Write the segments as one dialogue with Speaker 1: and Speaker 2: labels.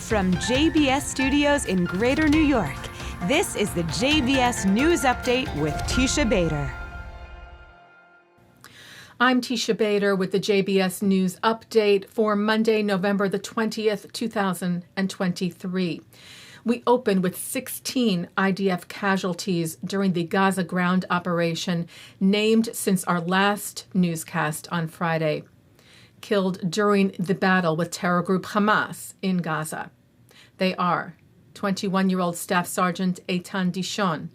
Speaker 1: From JBS Studios in Greater New York, this is the JBS News Update with Teisha Bader.
Speaker 2: I'm Teisha Bader with the JBS News Update for Monday, November the 20th, 2023. We open with 16 IDF casualties during the Gaza ground operation, named since our last newscast on Friday, killed during the battle with terror group Hamas in Gaza. They are 21-year-old Staff Sergeant Eitan Dishon,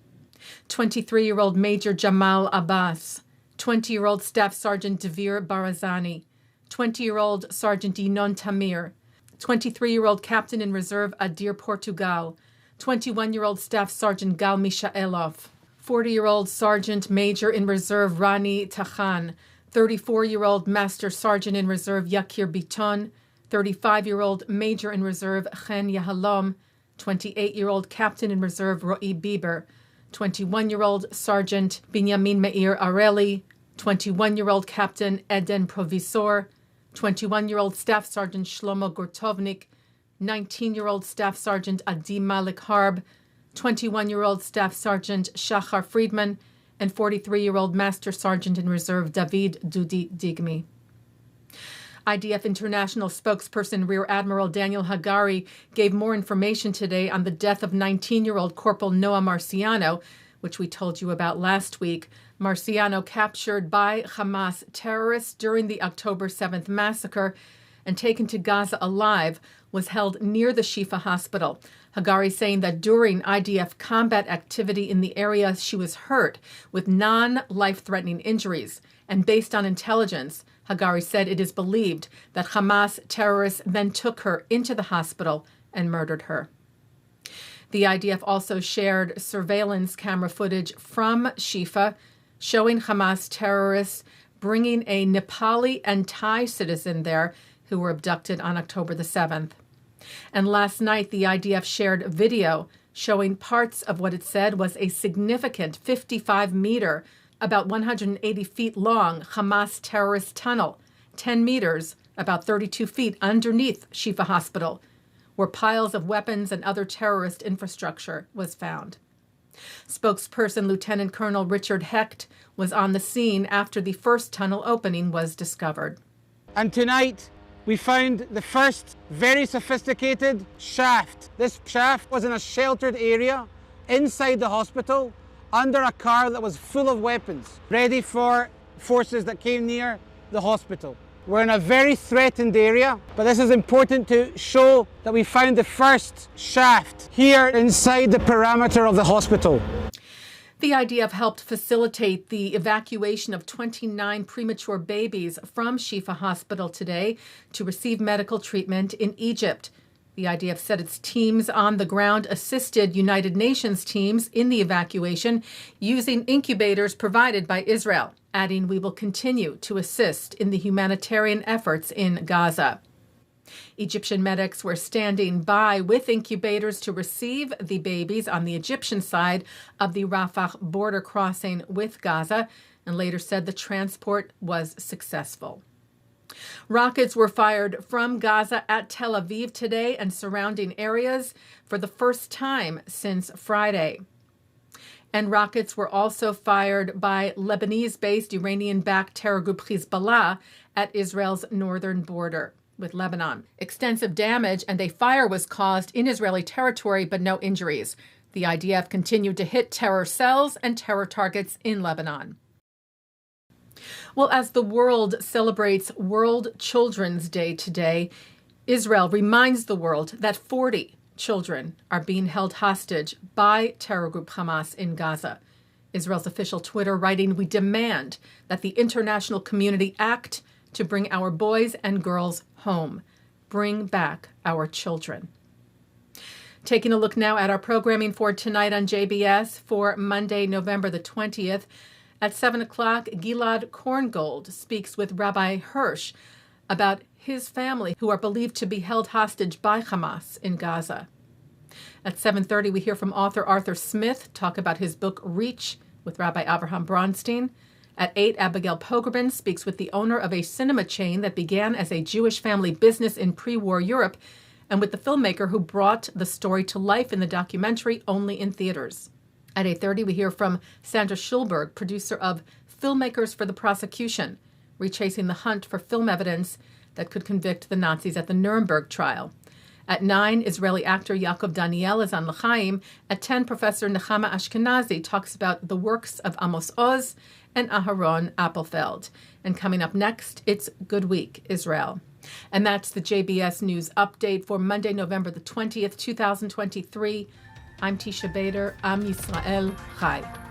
Speaker 2: 23-year-old Major Jamal Abbas, 20-year-old Staff Sergeant Devir Barazani, 20-year-old Sergeant Yinon Tamir, 23-year-old Captain in Reserve Adir Portugal, 21-year-old Staff Sergeant Gal Mishaelov, 40-year-old Sergeant Major in Reserve Rani Tachan, 34-year-old Master Sergeant in Reserve Yakir Biton, 35-year-old Major in Reserve Chen Yahalom, 28-year-old Captain in Reserve Ro'i Bieber, 21-year-old Sergeant Binyamin Meir Areli, 21-year-old Captain Eden Provisor, 21-year-old Staff Sergeant Shlomo Gortovnik, 19-year-old Staff Sergeant Adi Malik Harb, 21-year-old Staff Sergeant Shachar Friedman, and 43-year-old Master Sergeant in Reserve David Dudi Digmi. IDF International spokesperson Rear Admiral Daniel Hagari gave more information today on the death of 19-year-old Corporal Noah Marciano, which we told you about last week. Marciano, captured by Hamas terrorists during the October 7th massacre and taken to Gaza alive, was held near the Shifa hospital. Hagari saying that during IDF combat activity in the area, she was hurt with non-life-threatening injuries. And based on intelligence, Hagari said it is believed that Hamas terrorists then took her into the hospital and murdered her. The IDF also shared surveillance camera footage from Shifa showing Hamas terrorists bringing a Nepali and Thai citizen there who were abducted on October the 7th. And last night, the IDF shared video showing parts of what it said was a significant 55-meter, about 180 feet long Hamas terrorist tunnel, 10 meters, about 32 feet underneath Shifa Hospital, where piles of weapons and other terrorist infrastructure was found. Spokesperson Lieutenant Colonel Richard Hecht was on the scene after the first tunnel opening was discovered.
Speaker 3: And tonight, we found the first very sophisticated shaft. This shaft was in a sheltered area inside the hospital, under a car that was full of weapons, ready for forces that came near the hospital. We're in a very threatened area, but this is important to show that we found the first shaft here inside the perimeter of the hospital.
Speaker 2: The IDF helped facilitate the evacuation of 29 premature babies from Shifa Hospital today to receive medical treatment in Egypt. The IDF said its teams on the ground assisted United Nations teams in the evacuation using incubators provided by Israel, adding, "We will continue to assist in the humanitarian efforts in Gaza." Egyptian medics were standing by with incubators to receive the babies on the Egyptian side of the Rafah border crossing with Gaza, and later said the transport was successful. Rockets were fired from Gaza at Tel Aviv today and surrounding areas for the first time since Friday. And rockets were also fired by Lebanese-based Iranian-backed terror group Hezbollah at Israel's northern border with Lebanon. Extensive damage and a fire was caused in Israeli territory, but no injuries. The IDF continued to hit terror cells and terror targets in Lebanon. Well, as the world celebrates World Children's Day today, Israel reminds the world that 40 children are being held hostage by terror group Hamas in Gaza. Israel's official Twitter writing, "We demand that the international community act to bring our boys and girls home. Bring back our children." Taking a look now at our programming for tonight on JBS for Monday, November the 20th. At 7 o'clock, Gilad Korngold speaks with Rabbi Hirsch about his family who are believed to be held hostage by Hamas in Gaza. At 7:30, we hear from author Arthur Smith talk about his book Reach with Rabbi Avraham Bronstein. At 8, Abigail Pogrebin speaks with the owner of a cinema chain that began as a Jewish family business in pre-war Europe and with the filmmaker who brought the story to life in the documentary only in theaters. At 8:30, we hear from Sandra Schulberg, producer of Filmmakers for the Prosecution, retracing the hunt for film evidence that could convict the Nazis at the Nuremberg Trial. At 9, Israeli actor Yaakov Daniel is on L'chaim. At 10, Professor Nechama Ashkenazi talks about the works of Amos Oz and Aharon Appelfeld. And coming up next, it's Good Week, Israel. And that's the JBS News Update for Monday, November the 20th, 2023. I'm Teisha Bader. Am Yisrael Chai.